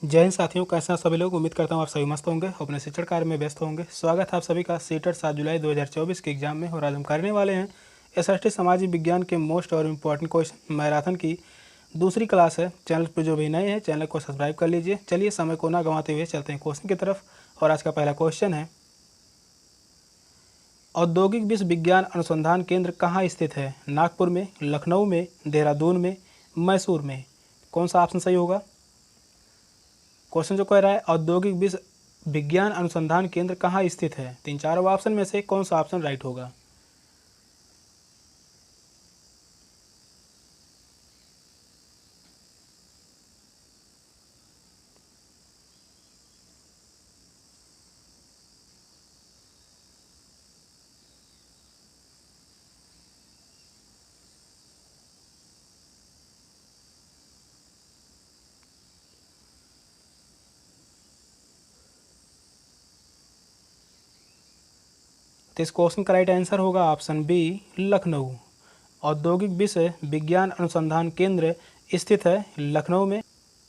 जय हिंद साथियों, कैसे हैं सभी लोग। उम्मीद करता हूँ आप सभी मस्त होंगे, अपने शिक्षण कार्य में व्यस्त होंगे। स्वागत है आप सभी का सीटेट 7 जुलाई 2024 के एग्जाम में। और आज हम करने वाले हैं एसएसटी सामाजिक विज्ञान के मोस्ट और इम्पॉर्टेंट क्वेश्चन मैराथन की दूसरी क्लास है। चैनल पर जो भी नए हैं चैनल को सब्सक्राइब कर लीजिए। चलिए समय को ना गंवाते हुए चलते हैं क्वेश्चन की तरफ। और आज का पहला क्वेश्चन है, औद्योगिक विश्वविज्ञान अनुसंधान केंद्र कहाँ स्थित है? नागपुर में, लखनऊ में, देहरादून में, मैसूर में। कौन सा ऑप्शन सही होगा? क्वेश्चन जो कह रहा है, औद्योगिक विज्ञान अनुसंधान केंद्र कहाँ स्थित है? तीन चारों ऑप्शन में से कौन सा ऑप्शन राइट होगा? तो इस क्वेश्चन का राइट आंसर होगा ऑप्शन बी, लखनऊ। औद्योगिक विश्व विज्ञान अनुसंधान केंद्र स्थित है लखनऊ में।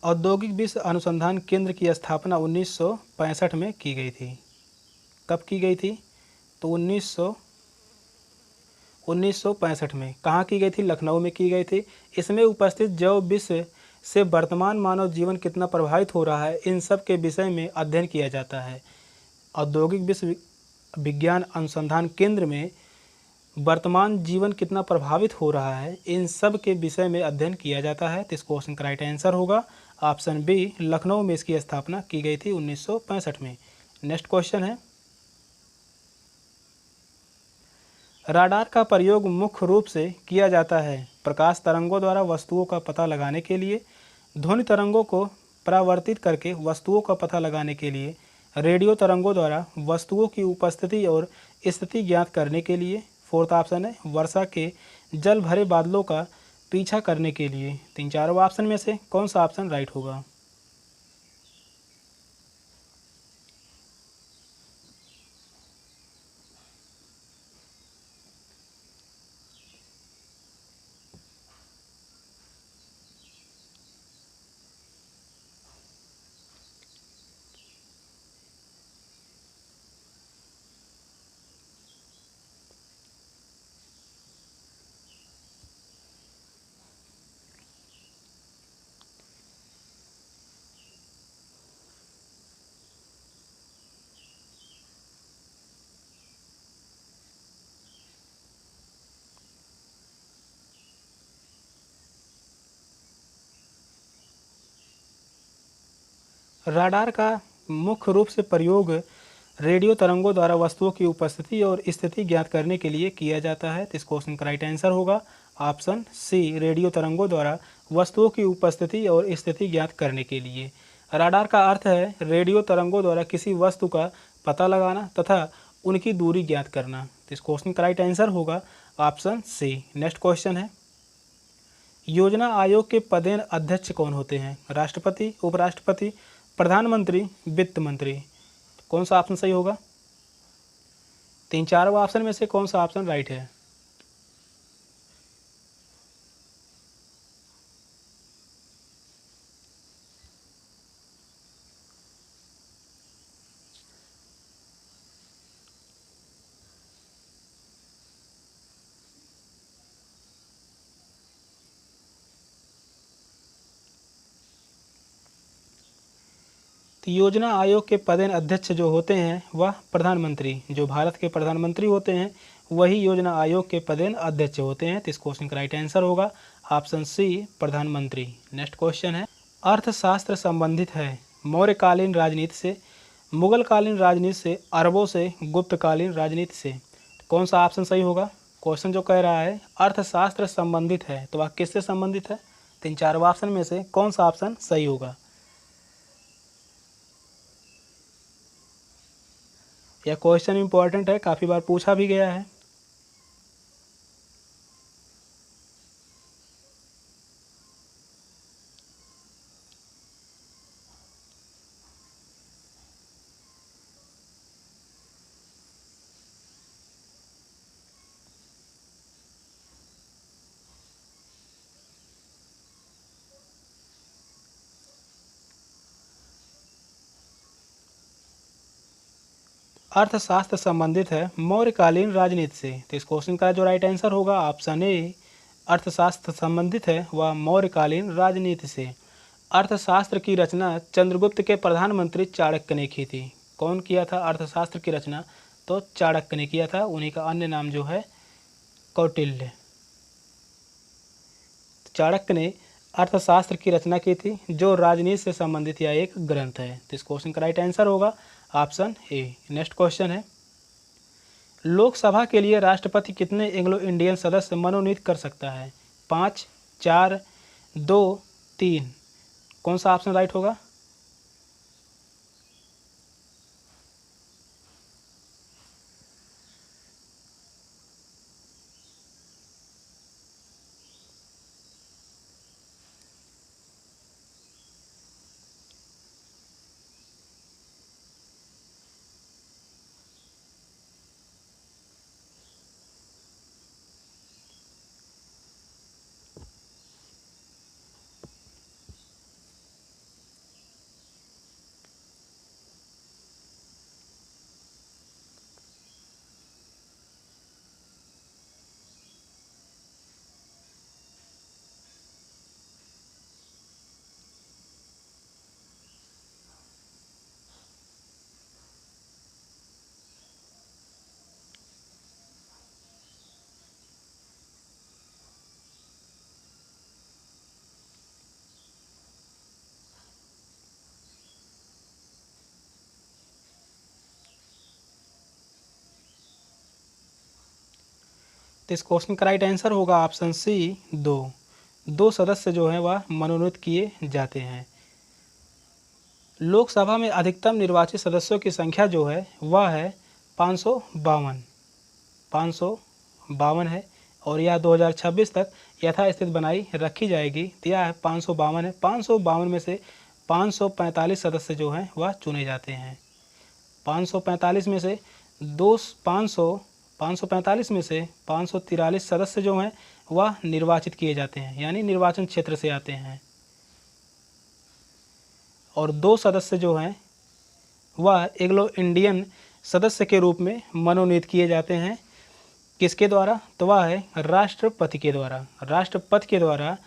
औद्योगिक विश्व अनुसंधान केंद्र की स्थापना 1965 में की गई थी। कब की गई थी? तो 1965 में। कहाँ की गई थी? लखनऊ में की गई थी। इसमें उपस्थित जैव विश्व से वर्तमान मानव जीवन कितना प्रभावित हो रहा है, इन सब के विषय में अध्ययन किया जाता है। औद्योगिक विश्व विज्ञान अनुसंधान केंद्र में वर्तमान जीवन कितना प्रभावित हो रहा है, इन सब के विषय में अध्ययन किया जाता है। तो इस क्वेश्चन का राइट आंसर होगा ऑप्शन बी, लखनऊ में इसकी स्थापना की गई थी 1965 में। नेक्स्ट क्वेश्चन है, राडार का प्रयोग मुख्य रूप से किया जाता है प्रकाश तरंगों द्वारा वस्तुओं का पता लगाने के लिए, ध्वनि तरंगों को परावर्तित करके वस्तुओं का पता लगाने के लिए, रेडियो तरंगों द्वारा वस्तुओं की उपस्थिति और स्थिति ज्ञात करने के लिए। फोर्थ ऑप्शन है, वर्षा के जल भरे बादलों का पीछा करने के लिए। तीन चारों ऑप्शन में से कौन सा ऑप्शन राइट होगा? राडार का मुख्य रूप से प्रयोग रेडियो तरंगों द्वारा वस्तुओं की उपस्थिति और स्थिति ज्ञात करने के लिए किया जाता है। तो इस क्वेश्चन का राइट आंसर होगा ऑप्शन सी, रेडियो तरंगों द्वारा वस्तुओं की उपस्थिति और स्थिति ज्ञात करने के लिए। राडार का अर्थ है रेडियो तरंगों द्वारा किसी वस्तु का पता लगाना तथा उनकी दूरी ज्ञात करना। तो इस क्वेश्चन का राइट आंसर होगा ऑप्शन सी। नेक्स्ट क्वेश्चन है, योजना आयोग के पदेन अध्यक्ष कौन होते हैं? राष्ट्रपति, उपराष्ट्रपति, प्रधानमंत्री, वित्त मंत्री। कौन सा ऑप्शन सही होगा? तीन चारों ऑप्शन में से कौन सा ऑप्शन राइट है? तो योजना आयोग के पदेन अध्यक्ष जो होते हैं वह प्रधानमंत्री, जो भारत के प्रधानमंत्री होते हैं वही योजना आयोग के पदेन अध्यक्ष होते हैं। तो इस क्वेश्चन का राइट आंसर होगा ऑप्शन सी, प्रधानमंत्री। नेक्स्ट क्वेश्चन है, अर्थशास्त्र संबंधित है मौर्यकालीन राजनीति से, मुगलकालीन राजनीति से, अरबों से, गुप्तकालीन राजनीति से। कौन सा ऑप्शन सही होगा? क्वेश्चन जो कह रहा है अर्थशास्त्र संबंधित है, तो वह किससे संबंधित है? तीन चार ऑप्शन में से कौन सा ऑप्शन सही होगा? यह क्वेश्चन इंपॉर्टेंट है, काफ़ी बार पूछा भी गया है। अर्थशास्त्र संबंधित है मौर्यकालीन राजनीति से। तो इस क्वेश्चन का जो राइट आंसर होगा ऑप्शन ए, अर्थशास्त्र संबंधित है वह मौर्यकालीन राजनीति से। अर्थशास्त्र की रचना चंद्रगुप्त के प्रधानमंत्री चाणक्य ने की थी। कौन किया था अर्थशास्त्र की रचना? तो चाणक्य ने किया था, उन्हीं का अन्य नाम जो है कौटिल्य। चाणक्य ने अर्थशास्त्र की रचना की थी जो राजनीति से संबंधित यह एक ग्रंथ है। तो इस क्वेश्चन का राइट आंसर होगा ऑप्शन ए। नेक्स्ट क्वेश्चन है, लोकसभा के लिए राष्ट्रपति कितने एंग्लो इंडियन सदस्य मनोनीत कर सकता है? 5, 4, 2, 3। कौन सा ऑप्शन राइट होगा? तो इस क्वेश्चन का राइट आंसर होगा ऑप्शन सी, 2 सदस्य जो हैं वह मनोनीत किए जाते हैं। लोकसभा में अधिकतम निर्वाचित सदस्यों की संख्या जो है वह है 552 552 है और यह 2026 तक यथास्थित बनाई रखी जाएगी। तो यह 552 है। 552 में से 545 सदस्य जो हैं वह चुने जाते हैं। 545 में से 545 में से 543 सदस्य जो हैं वह निर्वाचित किए जाते हैं, यानी निर्वाचन क्षेत्र से आते हैं। और 2 सदस्य जो हैं वह एंग्लो इंडियन सदस्य के रूप में मनोनीत किए जाते हैं। किसके द्वारा? तो वह है राष्ट्रपति के द्वारा। राष्ट्रपति के द्वारा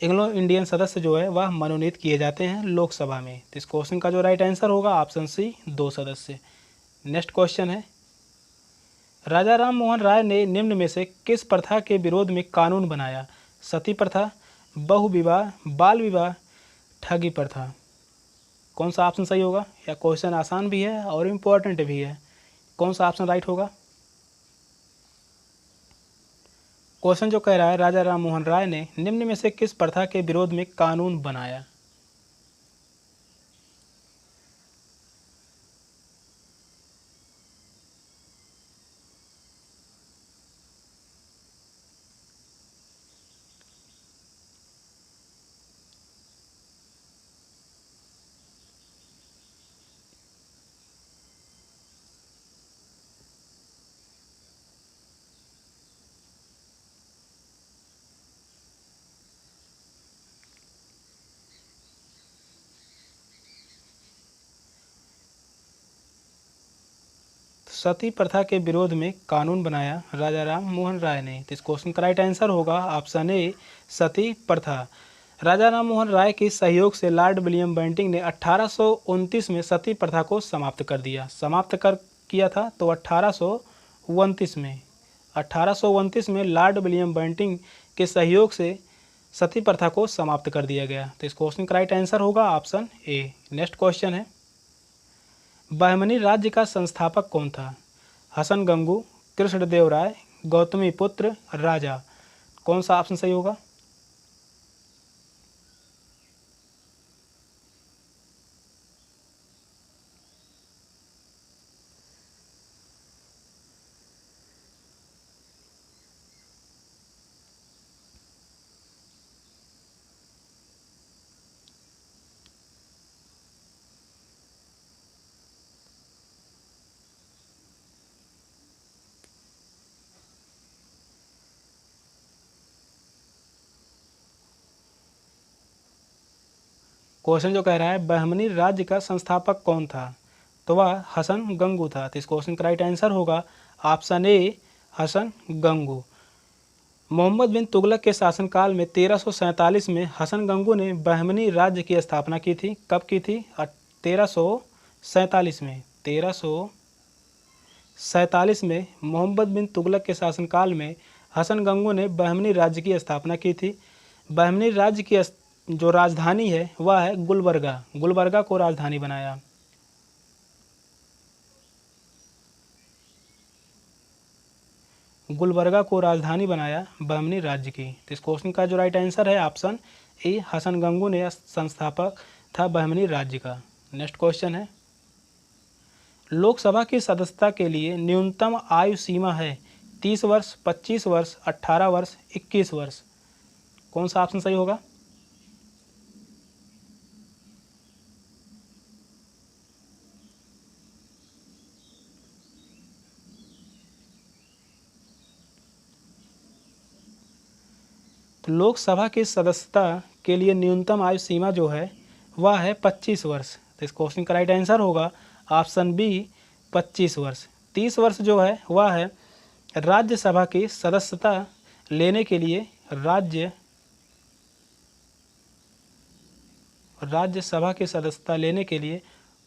एंग्लो इंडियन सदस्य जो है वह मनोनीत किए जाते हैं लोकसभा में। तो इस क्वेश्चन का जो राइट आंसर होगा ऑप्शन सी, 2 सदस्य। नेक्स्ट क्वेश्चन है, राजा राम मोहन राय ने निम्न में से किस प्रथा के विरोध में कानून बनाया? सती प्रथा, बहु विवाह, बाल विवाह, ठगी प्रथा। कौन सा ऑप्शन सही होगा? या क्वेश्चन आसान भी है और इम्पोर्टेंट भी है। कौन सा ऑप्शन राइट होगा? क्वेश्चन जो कह रहा है राजा राम मोहन राय ने निम्न में से किस प्रथा के विरोध में कानून बनाया? सती प्रथा के विरोध में कानून बनाया राजा राम मोहन राय ने। तो इस क्वेश्चन का राइट आंसर होगा ऑप्शन ए, सती प्रथा। राजा राम मोहन राय के सहयोग से लॉर्ड विलियम बेंटिंक ने 1829 में सती प्रथा को समाप्त कर दिया। किया था तो 1829 में 1829 में लॉर्ड विलियम बेंटिंक के सहयोग से सती प्रथा को समाप्त कर दिया गया। तो इस क्वेश्चन का राइट आंसर होगा ऑप्शन ए। नेक्स्ट क्वेश्चन है, बहमनी राज्य का संस्थापक कौन था? हसन गंगू, कृष्णदेव राय, गौतमी पुत्र, राजा। कौन सा ऑप्शन सही होगा? क्वेश्चन जो कह रहा है बहमनी राज्य का संस्थापक कौन था? तो वह हसन गंगू था। तो इस क्वेश्चन का राइट आंसर होगा ऑप्शन ए हसन गंगू। मोहम्मद बिन तुगलक के शासनकाल में 1347 में हसन गंगू ने बहमनी राज्य की स्थापना की थी। कब की थी? 1347 में। 1347 में मोहम्मद बिन तुगलक के शासनकाल में हसन गंगू ने बहमनी राज्य की स्थापना की थी। बहमनी राज्य की जो राजधानी है वह है गुलबर्गा। गुलबर्गा को राजधानी बनाया। गुलबर्गा को राजधानी बनाया बहमनी राज्य की। तो इस क्वेश्चन का जो राइट आंसर है ऑप्शन ए हसन गंगू ने संस्थापक था बहमनी राज्य का। नेक्स्ट क्वेश्चन है, लोकसभा की सदस्यता के लिए न्यूनतम आयु सीमा है 30 वर्ष, 25 वर्ष, 18 वर्ष, 21 वर्ष। कौन सा ऑप्शन सही होगा? तो लोकसभा की सदस्यता के लिए न्यूनतम आयु सीमा जो है वह है 25 वर्ष। तो इस क्वेश्चन का राइट आंसर होगा ऑप्शन बी 25 वर्ष। 30 वर्ष जो है वह है राज्यसभा की सदस्यता लेने के लिए राज्यसभा की सदस्यता लेने के लिए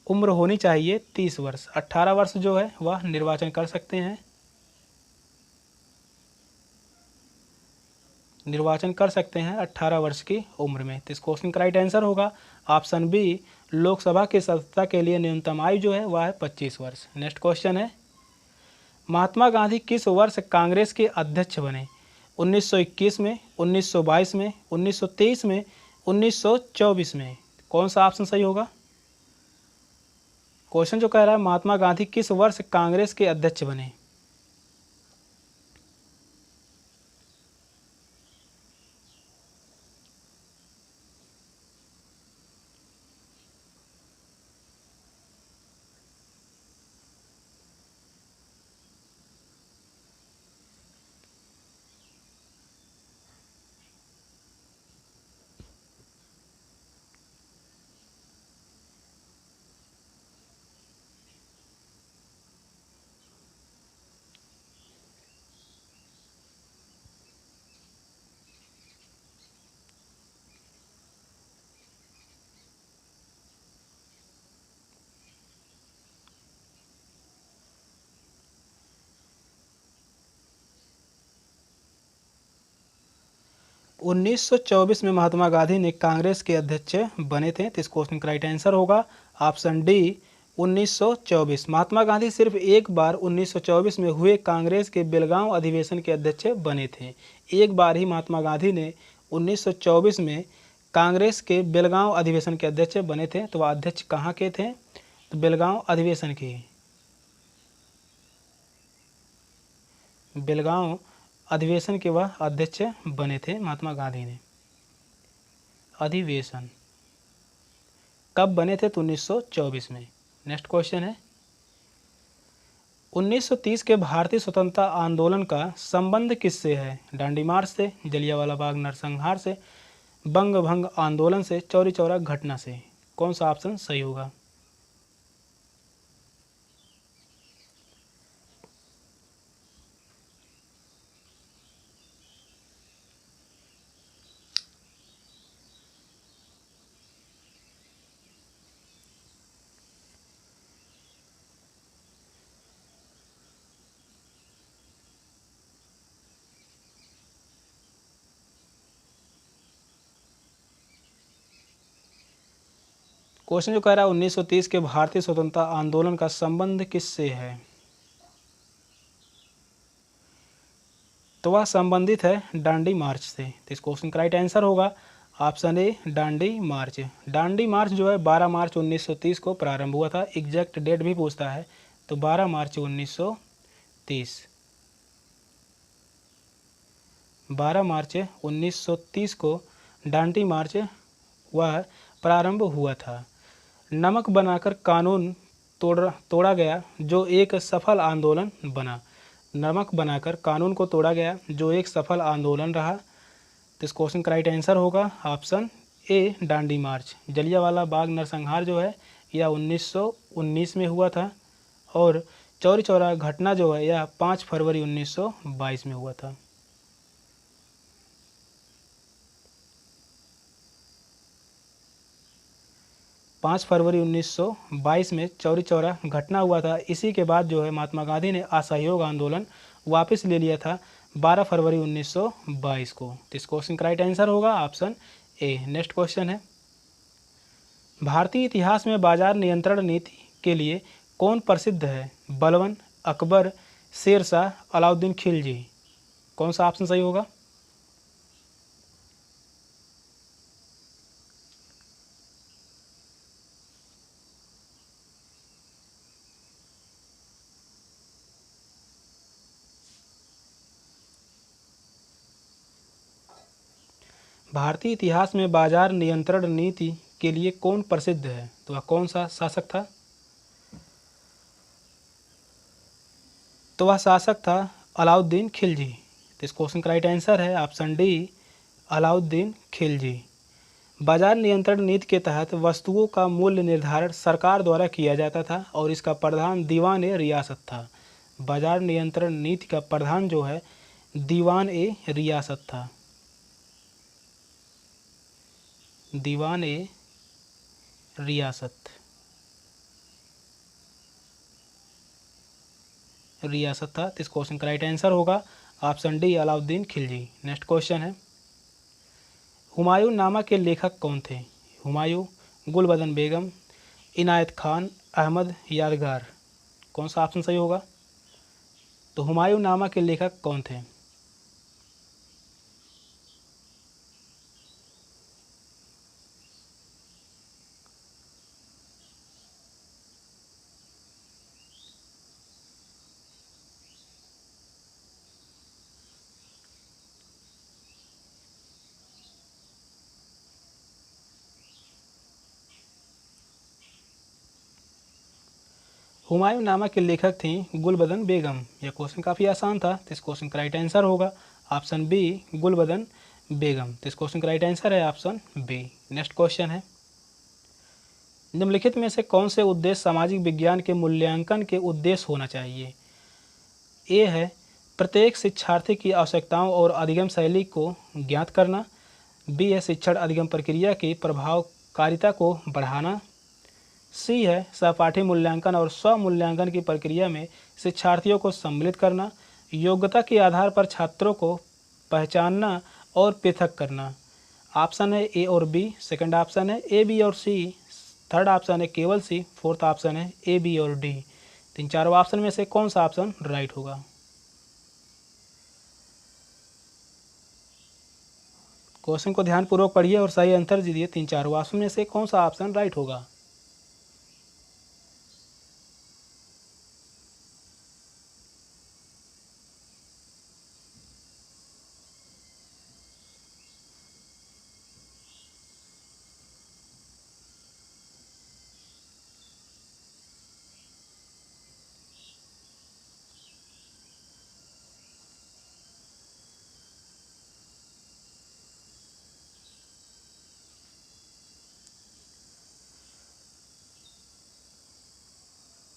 उम्र होनी चाहिए 30 वर्ष। 18 वर्ष जो है वह निर्वाचन कर सकते हैं, निर्वाचन कर सकते हैं 18 वर्ष की उम्र में। तो इस क्वेश्चन का राइट आंसर होगा ऑप्शन बी, लोकसभा की सदस्यता के लिए न्यूनतम आयु जो है वह है 25 वर्ष। नेक्स्ट क्वेश्चन है, महात्मा गांधी किस वर्ष कांग्रेस के अध्यक्ष बने? 1921 में, 1922 में, 1923 में, 1924 में। कौन सा ऑप्शन सही होगा? क्वेश्चन जो कह रहा है महात्मा गांधी किस वर्ष कांग्रेस के अध्यक्ष बने? 1924 में महात्मा गांधी ने कांग्रेस के अध्यक्ष बने थे। तो इस क्वेश्चन का राइट आंसर होगा ऑप्शन डी 1924। महात्मा गांधी सिर्फ एक बार 1924 में हुए कांग्रेस के बेलगांव अधिवेशन के अध्यक्ष बने थे। एक बार ही महात्मा गांधी ने 1924 में कांग्रेस के बेलगांव अधिवेशन के अध्यक्ष बने थे। तो वह अध्यक्ष कहाँ के थे? तो बेलगांव अधिवेशन के, बेलगांव अधिवेशन के वह अध्यक्ष बने थे महात्मा गांधी ने। अधिवेशन कब बने थे? तो 1924 में। नेक्स्ट क्वेश्चन है, 1930 के भारतीय स्वतंत्रता आंदोलन का संबंध किससे है? दांडी मार्च से, जलियांवाला बाग नरसंहार से, बंग भंग आंदोलन से, चौरी चौरा घटना से। कौन सा ऑप्शन सही होगा? क्वेश्चन जो कह रहा है 1930 के भारतीय स्वतंत्रता आंदोलन का संबंध किससे है? तो वह संबंधित है दांडी मार्च से। तो इस क्वेश्चन का राइट आंसर होगा ऑप्शन ए दांडी मार्च। दांडी मार्च जो है 12 मार्च 1930 को प्रारंभ हुआ था। एग्जैक्ट डेट भी पूछता है, तो 12 मार्च 1930। 12 मार्च 1930 को दांडी मार्च वह प्रारंभ हुआ था। नमक बनाकर कानून तोड़ा गया जो एक सफल आंदोलन बना। नमक बनाकर कानून को तोड़ा गया जो एक सफल आंदोलन रहा। तो इस क्वेश्चन का राइट आंसर होगा ऑप्शन ए दांडी मार्च। जलियांवाला बाग नरसंहार जो है यह 1919 में हुआ था, और चौरी चौरा घटना जो है यह 5 फरवरी 1922 में हुआ था। पाँच फरवरी 1922 में चौरी चौरा घटना हुआ था। इसी के बाद जो है महात्मा गांधी ने असहयोग आंदोलन वापस ले लिया था 12 फरवरी 1922 को। तो इस क्वेश्चन का राइट आंसर होगा ऑप्शन ए। नेक्स्ट क्वेश्चन है, भारतीय इतिहास में बाजार नियंत्रण नीति के लिए कौन प्रसिद्ध है? बलबन, अकबर, शेरशाह, अलाउद्दीन खिलजी। कौन सा ऑप्शन सही होगा? भारतीय इतिहास में बाजार नियंत्रण नीति के लिए कौन प्रसिद्ध है? तो वह कौन सा शासक था? तो वह शासक था अलाउद्दीन खिलजी। तो इस क्वेश्चन का राइट आंसर है ऑप्शन डी, अलाउद्दीन खिलजी। बाजार नियंत्रण नीति के तहत वस्तुओं का मूल्य निर्धारण सरकार द्वारा किया जाता था और इसका प्रधान दीवान ए रियासत था। बाजार नियंत्रण नीति का प्रधान जो है दीवान ए रियासत था। दीवान ए रियासत था। तो इस क्वेश्चन का राइट आंसर होगा option D, Alauddin Khilji. Next question है, हुमायूं नामा के लेखक कौन थे? हुमायूं, गुलबदन बेगम, इनायत खान, अहमद यादगार। कौन सा ऑप्शन सही होगा? तो हुमायूं नामा के लेखक कौन थे? हुमायूं नामा के लेखक थी गुलबदन बेगम। यह क्वेश्चन काफ़ी आसान था। तो इस क्वेश्चन का राइट आंसर होगा ऑप्शन बी, गुलबदन बेगम। तो इस क्वेश्चन का राइट आंसर है ऑप्शन बी। नेक्स्ट क्वेश्चन है, निम्नलिखित में से कौन से उद्देश्य सामाजिक विज्ञान के मूल्यांकन के उद्देश्य होना चाहिए? ए है प्रत्येक शिक्षार्थी की आवश्यकताओं और अधिगम शैली को ज्ञात करना। बी है शिक्षण अधिगम प्रक्रिया की प्रभावकारिता को बढ़ाना। सी है सहपाठी मूल्यांकन और स्व मूल्यांकन की प्रक्रिया में शिक्षार्थियों को सम्मिलित करना। योग्यता के आधार पर छात्रों को पहचानना और पृथक करना। ऑप्शन है ए और बी। सेकंड ऑप्शन है ए, बी और सी। थर्ड ऑप्शन है केवल सी। फोर्थ ऑप्शन है ए, बी और डी। तीन चारों ऑप्शन में से कौन सा ऑप्शन राइट होगा? क्वेश्चन को ध्यानपूर्वक पढ़िए और सही आंसर दीजिए। तीन चारों ऑप्शन में से कौन सा ऑप्शन राइट होगा?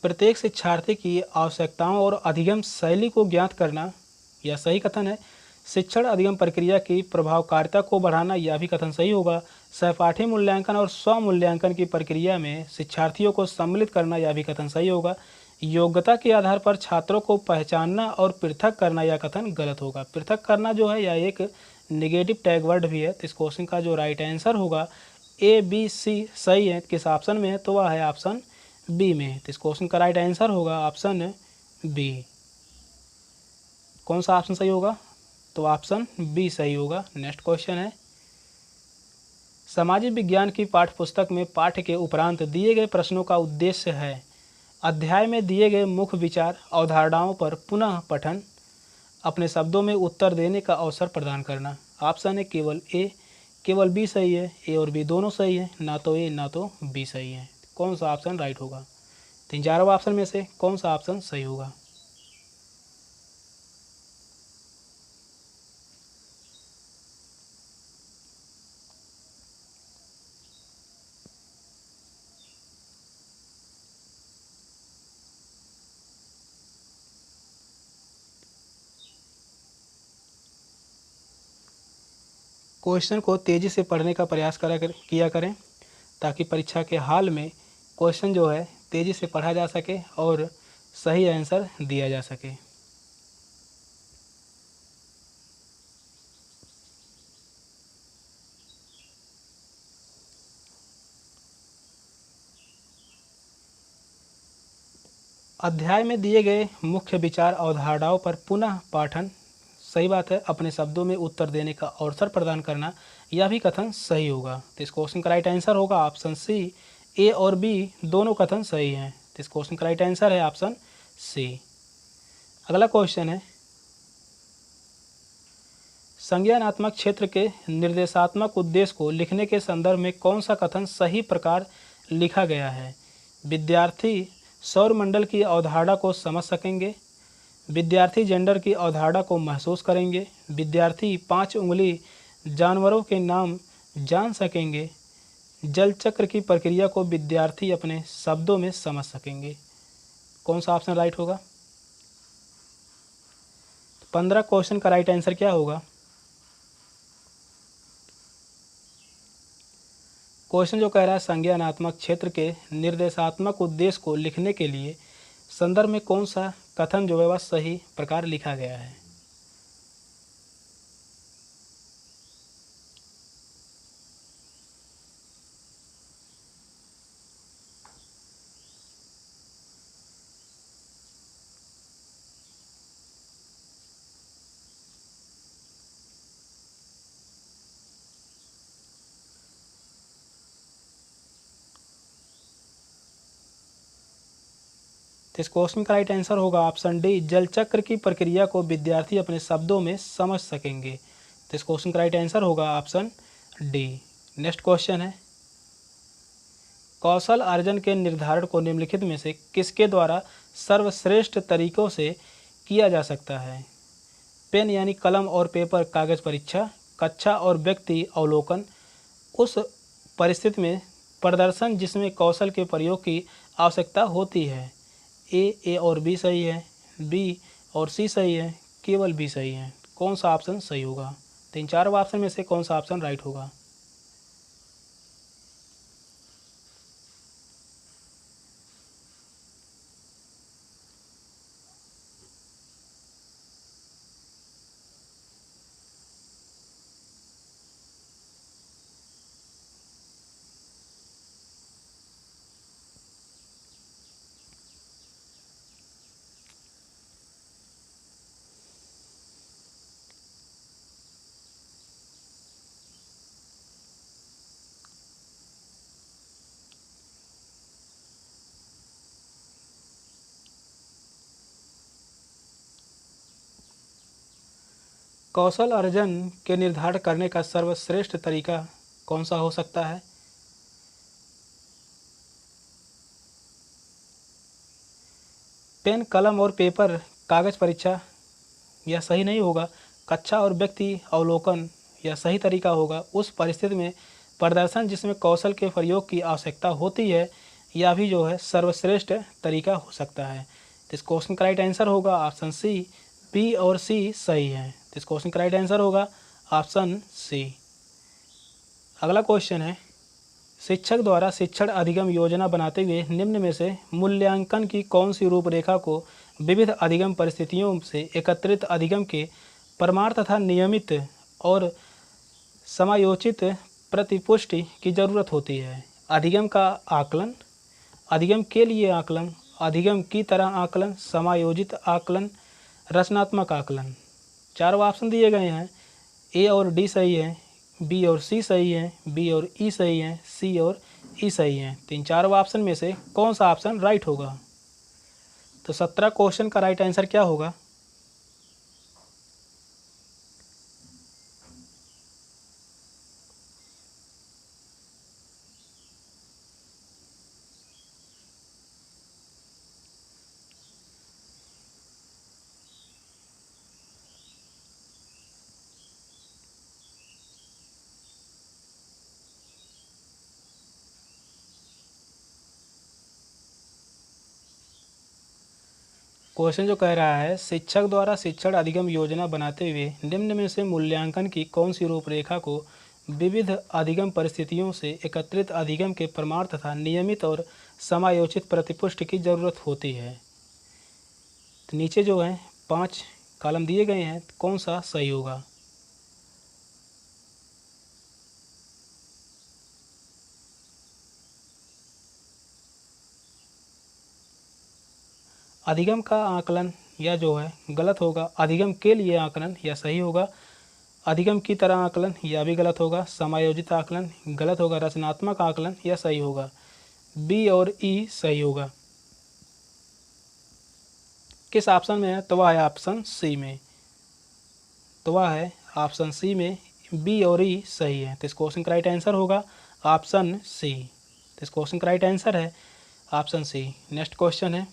प्रत्येक शिक्षार्थी की आवश्यकताओं और अधिगम शैली को ज्ञात करना, यह सही कथन है। शिक्षण अधिगम प्रक्रिया की प्रभावकारिता को बढ़ाना, यह भी कथन सही होगा। सहपाठी मूल्यांकन और स्व मूल्यांकन की प्रक्रिया में शिक्षार्थियों को सम्मिलित करना, यह भी कथन सही होगा। योग्यता के आधार पर छात्रों को पहचानना और पृथक करना, यह कथन गलत होगा। पृथक करना जो है यह एक निगेटिव टैग वर्ड भी है। तो इस क्वेश्चन का जो राइट आंसर होगा ए, बी, सी सही है। किस ऑप्शन में है? तो वह है ऑप्शन बी में। तो इस क्वेश्चन का राइट आंसर होगा ऑप्शन बी। कौन सा ऑप्शन सही होगा? तो ऑप्शन बी सही होगा। नेक्स्ट क्वेश्चन है, सामाजिक विज्ञान की पाठ्यपुस्तक में पाठ्य के उपरांत दिए गए प्रश्नों का उद्देश्य है अध्याय में दिए गए मुख्य विचार अवधारणाओं पर पुनः पठन, अपने शब्दों में उत्तर देने का अवसर प्रदान करना। ऑप्शन है केवल ए, केवल बी सही है। ए और बी दोनों सही है, ना तो ए ना तो बी सही है। कौन सा ऑप्शन राइट होगा? तीन चारों ऑप्शन में से कौन सा ऑप्शन सही होगा? क्वेश्चन को तेज़ी से पढ़ने का प्रयास किया करें, ताकि परीक्षा के हाल में क्वेश्चन जो है तेज़ी से पढ़ा जा सके और सही आंसर दिया जा सके। अध्याय में दिए गए मुख्य विचार अवधारणाओं पर पुनः पाठन, सही बात है, अपने शब्दों में उत्तर देने का अवसर प्रदान करना, यह भी कथन सही होगा। तो इस क्वेश्चन का राइट आंसर होगा ऑप्शन सी। ए और बी दोनों कथन सही हैं। तो इस क्वेश्चन का राइट आंसर है ऑप्शन सी। अगला क्वेश्चन है, संज्ञानात्मक क्षेत्र के निर्देशात्मक उद्देश्य को लिखने के संदर्भ में कौन सा कथन सही प्रकार लिखा गया है? विद्यार्थी सौरमंडल की अवधारणा को समझ सकेंगे, विद्यार्थी जेंडर की अवधारणा को महसूस करेंगे, विद्यार्थी 5 उंगली जानवरों के नाम जान सकेंगे, जल चक्र की प्रक्रिया को विद्यार्थी अपने शब्दों में समझ सकेंगे। कौन सा ऑप्शन राइट होगा? 15 क्वेश्चन का राइट आंसर क्या होगा? क्वेश्चन जो कह रहा है संज्ञानात्मक क्षेत्र के निर्देशात्मक उद्देश्य को लिखने के लिए संदर्भ में कौन सा कथन जो है वह सही प्रकार लिखा गया है? तो इस क्वेश्चन का राइट आंसर होगा ऑप्शन डी, जल चक्र की प्रक्रिया को विद्यार्थी अपने शब्दों में समझ सकेंगे। तो इस क्वेश्चन का राइट आंसर होगा ऑप्शन डी। नेक्स्ट क्वेश्चन है, कौशल अर्जन के निर्धारण को निम्नलिखित में से किसके द्वारा सर्वश्रेष्ठ तरीकों से किया जा सकता है? पेन यानी कलम और पेपर कागज परीक्षा, कक्षा और व्यक्ति अवलोकन, उस परिस्थिति में प्रदर्शन जिसमें कौशल के प्रयोग की आवश्यकता होती है। ए और बी सही है, बी और सी सही है, केवल बी सही है। कौन सा ऑप्शन सही होगा? तो इन चारों ऑप्शन में से कौन सा ऑप्शन राइट होगा? कौशल अर्जन के निर्धारण करने का सर्वश्रेष्ठ तरीका कौन सा हो सकता है? पेन कलम और पेपर कागज परीक्षा, यह सही नहीं होगा। कक्षा और व्यक्ति अवलोकन, यह सही तरीका होगा। उस परिस्थिति में प्रदर्शन जिसमें कौशल के प्रयोग की आवश्यकता होती है, यह भी जो है सर्वश्रेष्ठ तरीका हो सकता है। तो इस क्वेश्चन का राइट आंसर होगा ऑप्शन सी। बी और सी सही है। तो इस क्वेश्चन का राइट आंसर होगा ऑप्शन सी। अगला क्वेश्चन है, शिक्षक द्वारा शिक्षण अधिगम योजना बनाते हुए निम्न में से मूल्यांकन की कौन सी रूपरेखा को विविध अधिगम परिस्थितियों से एकत्रित अधिगम के प्रमाण तथा नियमित और समायोचित प्रतिपुष्टि की जरूरत होती है? अधिगम का आकलन, अधिगम के लिए आकलन, अधिगम की तरह आकलन, समायोजित आकलन, रचनात्मक आकलन। चारों ऑप्शन दिए गए हैं। ए और डी सही है, बी और सी सही है, बी और ई सही है, सी और ई सही है। तो इन चारों ऑप्शन में से कौन सा ऑप्शन राइट होगा? तो 17 क्वेश्चन का राइट आंसर क्या होगा? क्वेश्चन जो कह रहा है, शिक्षक द्वारा शिक्षण अधिगम योजना बनाते हुए निम्न में से मूल्यांकन की कौन सी रूपरेखा को विविध अधिगम परिस्थितियों से एकत्रित अधिगम के प्रमाण तथा नियमित और समायोजित प्रतिपुष्टि की जरूरत होती है। तो नीचे जो है 5 कॉलम दिए गए हैं, कौन सा सही होगा? अधिगम का आकलन या जो है गलत होगा, अधिगम के लिए आकलन या सही होगा, अधिगम की तरह आकलन या भी गलत होगा, समायोजित आकलन गलत होगा, रचनात्मक आकलन या सही होगा। बी और ई सही होगा। किस ऑप्शन में है? तो वह है ऑप्शन सी में। तो वह है ऑप्शन सी में, बी और ई सही है। तो इस क्वेश्चन का राइट आंसर होगा ऑप्शन सी। तो इस क्वेश्चन का राइट आंसर है ऑप्शन सी। नेक्स्ट क्वेश्चन है,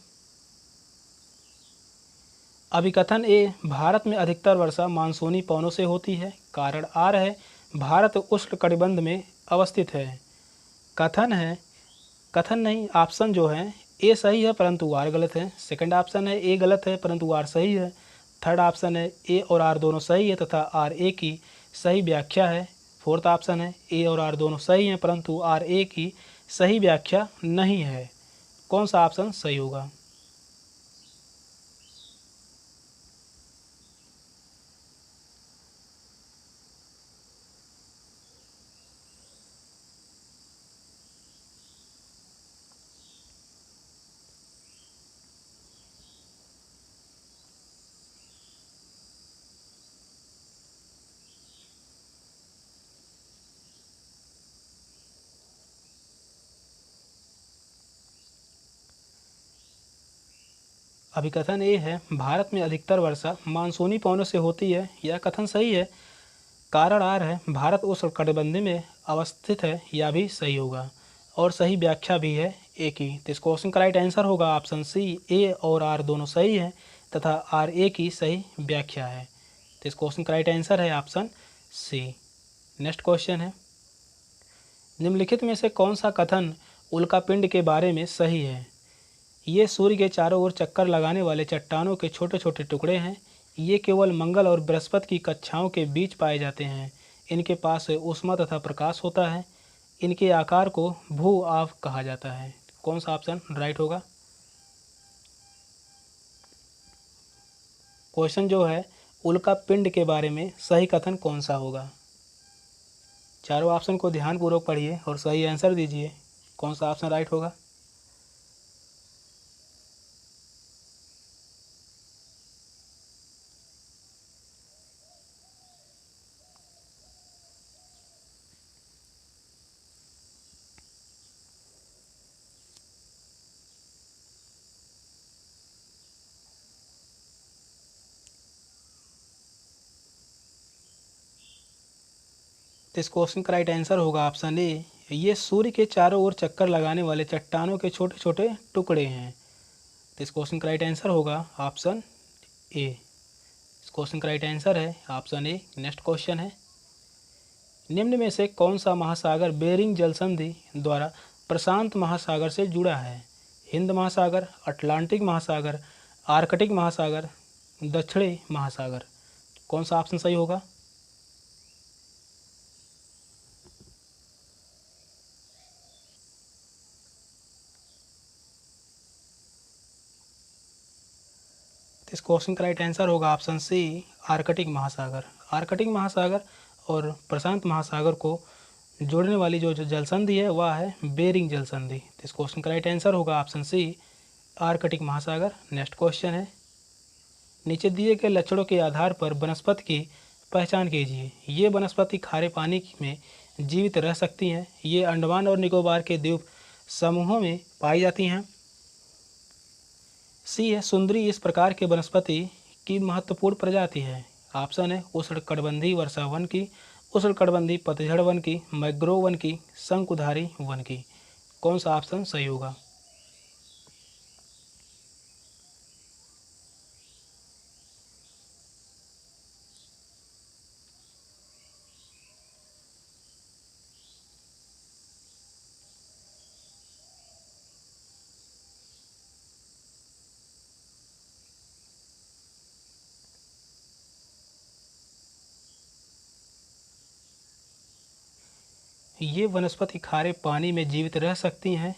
अभिकथन ए भारत में अधिकतर वर्षा मानसूनी पवनों से होती है। कारण आर है भारत उष्णकटिबंध में अवस्थित है। कथन है, कथन नहीं, ऑप्शन जो है ए सही है परंतु आर गलत है। सेकंड ऑप्शन है ए गलत है परंतु आर सही है। थर्ड ऑप्शन है ए और आर दोनों सही है तथा आर ए की सही व्याख्या है। फोर्थ ऑप्शन है ए और आर दोनों सही हैं परंतु आर ए की सही व्याख्या नहीं है। कौन सा ऑप्शन सही होगा? अभिकथन ए है भारत में अधिकतर वर्षा मानसूनी पवनों से होती है, यह कथन सही है। कारण आर है भारत उष्णकटिबंधीय में अवस्थित है, यह भी सही होगा और सही व्याख्या भी है ए की। तो इस क्वेश्चन का राइट आंसर होगा ऑप्शन सी, ए और आर दोनों सही हैं तथा आर ए की सही व्याख्या है। तो इस क्वेश्चन का राइट आंसर है ऑप्शन सी। नेक्स्ट क्वेश्चन है, निम्नलिखित में से कौन सा कथन उल्कापिंड के बारे में सही है? ये सूर्य के चारों ओर चक्कर लगाने वाले चट्टानों के छोटे छोटे टुकड़े हैं। ये केवल मंगल और बृहस्पति की कक्षाओं के बीच पाए जाते हैं। इनके पास ऊष्मा तथा प्रकाश होता है। इनके आकार को भू आव कहा जाता है। कौन सा ऑप्शन राइट होगा? क्वेश्चन जो है, उल्का पिंड के बारे में सही कथन कौन सा होगा? चारों ऑप्शन को ध्यानपूर्वक पढ़िए और सही आंसर दीजिए। कौन सा ऑप्शन राइट होगा? तो इस क्वेश्चन का राइट आंसर होगा ऑप्शन ए। ये सूर्य के चारों ओर चक्कर लगाने वाले चट्टानों के छोटे छोटे टुकड़े हैं। तो इस क्वेश्चन का राइट आंसर होगा ऑप्शन ए। इस क्वेश्चन का राइट आंसर है ऑप्शन ए। नेक्स्ट क्वेश्चन है, निम्न में से कौन सा महासागर बेरिंग जलसंधि द्वारा प्रशांत महासागर से जुड़ा है? हिंद महासागर, अटलांटिक महासागर, आर्कटिक महासागर, दक्षिणी महासागर। कौन सा ऑप्शन सही होगा? तो इस क्वेश्चन का राइट आंसर होगा ऑप्शन सी, आर्कटिक महासागर। आर्कटिक महासागर और प्रशांत महासागर को जोड़ने वाली जो जलसंधि है वह है बेरिंग जलसंधि। तो इस क्वेश्चन का राइट आंसर होगा ऑप्शन सी, आर्कटिक महासागर। नेक्स्ट क्वेश्चन है, नीचे दिए गए लक्षणों के आधार पर वनस्पति की पहचान कीजिए। ये वनस्पति खारे पानी में जीवित रह सकती हैं। ये अंडमान और निकोबार के द्वीप समूहों में पाई जाती हैं। सी है सुंदरी इस प्रकार के वनस्पति की महत्वपूर्ण प्रजाति है। ऑप्शन है उष्णकटिबंधीय वर्षा वन की, उष्णकटिबंधीय पतझड़ वन की, मैंग्रोव वन की, शंकुधारी वन की। कौन सा ऑप्शन सही होगा? ये वनस्पति खारे पानी में जीवित रह सकती हैं।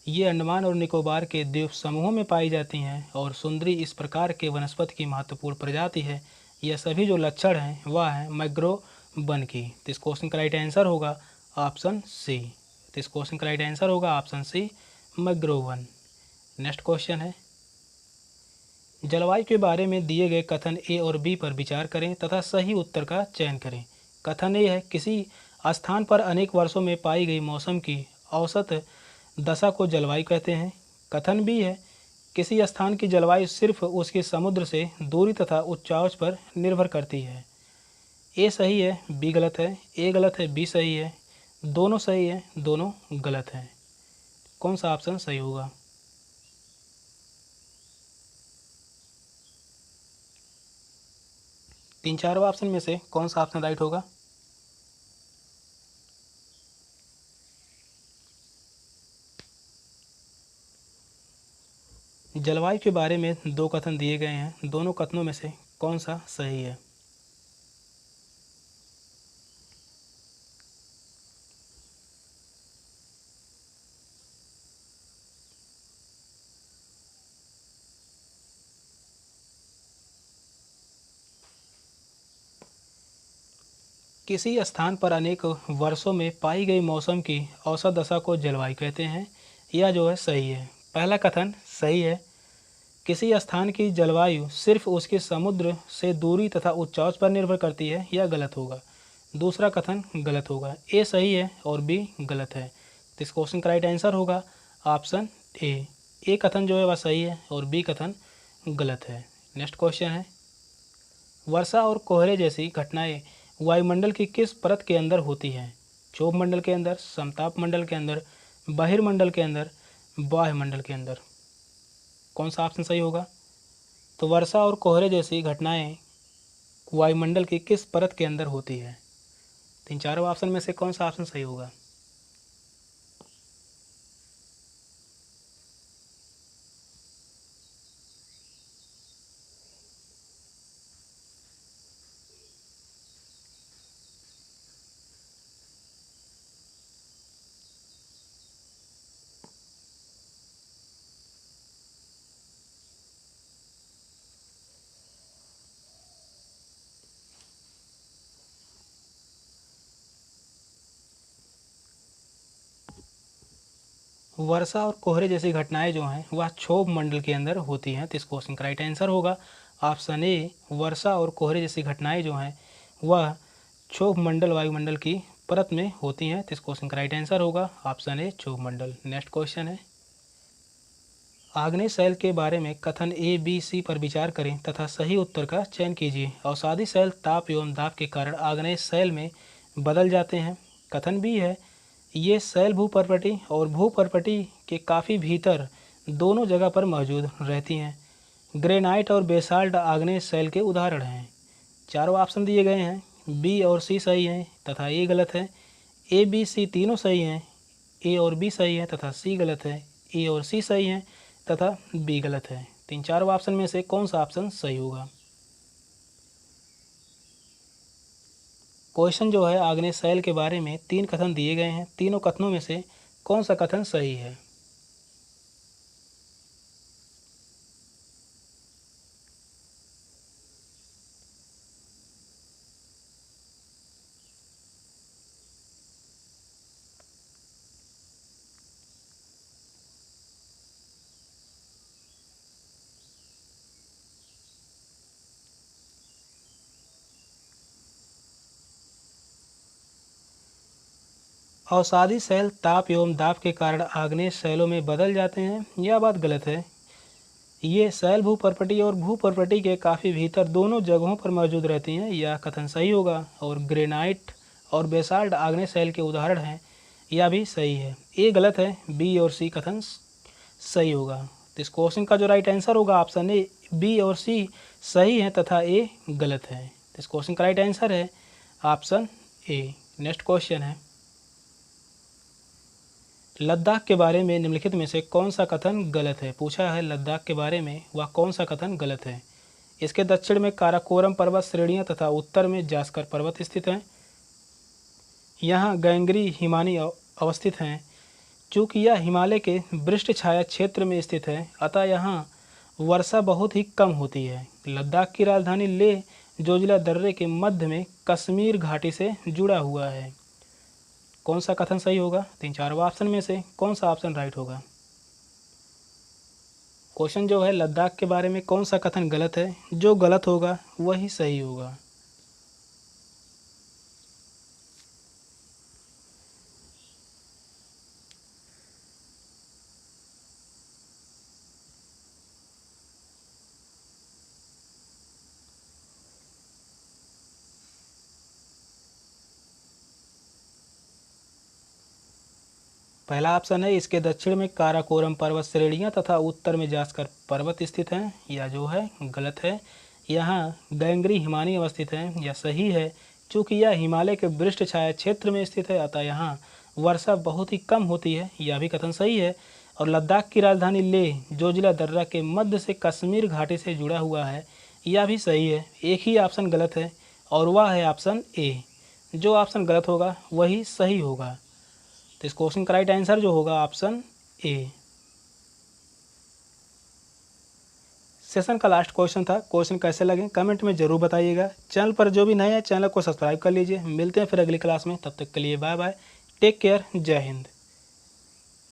ये अंडमान और निकोबार के द्वीप समूहों में पाई जाती हैं और सुंदरी इस प्रकार के वनस्पति की महत्वपूर्ण प्रजाति है। यह सभी जो लक्षण हैं वह है मैंग्रोव वन की। तो इस क्वेश्चन का राइट आंसर होगा ऑप्शन सी। तो इस क्वेश्चन का राइट आंसर होगा ऑप्शन सी, मैंग्रोव वन। नेक्स्ट क्वेश्चन है, जलवायु के बारे में दिए गए कथन ए और बी पर विचार करें तथा सही उत्तर का चयन करें। कथन ए है, किसी स्थान पर अनेक वर्षों में पाई गई मौसम की औसत दशा को जलवायु कहते हैं। कथन बी है, किसी स्थान की जलवायु सिर्फ उसके समुद्र से दूरी तथा उच्चांश पर निर्भर करती है। ए सही है, बी गलत है, ए गलत है, बी सही है, दोनों सही है, दोनों गलत हैं। कौन सा ऑप्शन सही होगा? तीन चारों ऑप्शन में से कौन सा ऑप्शन राइट होगा? जलवायु के बारे में दो कथन दिए गए हैं, दोनों कथनों में से कौन सा सही है? किसी स्थान पर अनेक वर्षों में पाई गई मौसम की औसत दशा को जलवायु कहते हैं। यह जो है सही है। पहला कथन सही है, किसी स्थान की जलवायु सिर्फ उसके समुद्र से दूरी तथा उच्चांश पर निर्भर करती है, यह गलत होगा। दूसरा कथन गलत होगा। ए सही है और बी गलत है। तो इस क्वेश्चन का राइट आंसर होगा ऑप्शन ए। ए कथन जो है वह सही है और बी कथन गलत है। नेक्स्ट क्वेश्चन है, वर्षा और कोहरे जैसी घटनाएं वायुमंडल की किस परत के अंदर होती हैं? क्षोभ मंडल के अंदर, समताप मंडल के अंदर, बहिर्मंडल के अंदर, बाह्यमंडल के अंदर। कौन सा ऑप्शन सही होगा? तो वर्षा और कोहरे जैसी घटनाएं वायुमंडल की किस परत के अंदर होती है? तीन चारों ऑप्शन में से कौन सा ऑप्शन सही होगा? वर्षा और कोहरे जैसी घटनाएं जो हैं वह क्षोभ मंडल के अंदर होती हैं। तो इस क्वेश्चन का राइट आंसर होगा ऑप्शन ए। वर्षा और कोहरे जैसी घटनाएं जो हैं वह क्षोभ मंडल वायुमंडल की परत में होती हैं। तो इस क्वेश्चन का राइट आंसर होगा ऑप्शन ए, क्षोभ मंडल। नेक्स्ट क्वेश्चन है, आग्नेय शैल के बारे में कथन ए बी सी पर विचार करें तथा सही उत्तर का चयन कीजिए। अवसादी शैल ताप एवं दाब के कारण आग्नेय शैल में बदल जाते हैं। कथन बी है, ये शैल भूपर्पटी और भूपर्पटी के काफ़ी भीतर दोनों जगह पर मौजूद रहती हैं। ग्रेनाइट और बेसाल्ट आग्नेय शैल के उदाहरण हैं। चारों ऑप्शन दिए गए हैं, बी और सी सही हैं तथा ए गलत है। ए बी सी तीनों सही हैं, ए और बी सही है तथा सी गलत है। ए और सी सही हैं तथा बी गलत है। तीन चारों ऑप्शन में से कौन सा ऑप्शन सही होगा? क्वेश्चन जो है आग्नेय शैल के बारे में तीन कथन दिए गए हैं, तीनों कथनों में से कौन सा कथन सही है? अवसादी शैल ताप एवं दाब के कारण आग्नेय शैलों में बदल जाते हैं, यह बात गलत है। ये शैल भूपर्पटी और भूपर्पटी के काफ़ी भीतर दोनों जगहों पर मौजूद रहती हैं, यह कथन सही होगा। और ग्रेनाइट और बेसाल्ट आग्नेय शैल के उदाहरण हैं, यह भी सही है। ए गलत है, बी और सी कथन सही होगा। तो इस क्वेश्चन का जो राइट आंसर होगा ऑप्शन ए, बी और सी सही है तथा ए गलत है। तो इस क्वेश्चन का राइट आंसर है ऑप्शन ए। नेक्स्ट क्वेश्चन है, लद्दाख के बारे में निम्नलिखित में से कौन सा कथन गलत है? पूछा है लद्दाख के बारे में, वह कौन सा कथन गलत है? इसके दक्षिण में काराकोरम पर्वत श्रेणियाँ तथा उत्तर में जास्कर पर्वत स्थित हैं। यहाँ गंगरी हिमानी अवस्थित हैं। चूँकि यह हिमालय के वृष्ट छाया क्षेत्र में स्थित है, अतः यहाँ वर्षा बहुत ही कम होती है। लद्दाख की राजधानी लेह जोजिला दर्रे के मध्य में कश्मीर घाटी से जुड़ा हुआ है। कौन सा कथन सही होगा? 3-4 ऑप्शन में से कौन सा ऑप्शन राइट होगा? क्वेश्चन जो है लद्दाख के बारे में कौन सा कथन गलत है? जो गलत होगा वही सही होगा। पहला ऑप्शन है इसके दक्षिण में काराकोरम पर्वत श्रेणियाँ तथा उत्तर में जास्कर पर्वत स्थित हैं, या जो है गलत है। यहाँ गंगरी हिमानी अवस्थित हैं, यह सही है। चूँकि यह हिमालय के वृष्ट छाया क्षेत्र में स्थित है, अतः यहाँ वर्षा बहुत ही कम होती है, यह भी कथन सही है। और लद्दाख की राजधानी लेह जोजिला दर्रा के मध्य से कश्मीर घाटी से जुड़ा हुआ है, यह भी सही है। एक ही ऑप्शन गलत है और वह है ऑप्शन ए। जो ऑप्शन गलत होगा वही सही होगा। तो इस क्वेश्चन का राइट आंसर जो होगा ऑप्शन ए। सेशन का लास्ट क्वेश्चन था। क्वेश्चन कैसे लगे कमेंट में ज़रूर बताइएगा। चैनल पर जो भी नए हैं चैनल को सब्सक्राइब कर लीजिए। मिलते हैं फिर अगली क्लास में, तब तक के लिए बाय बाय, टेक केयर, जय हिंद।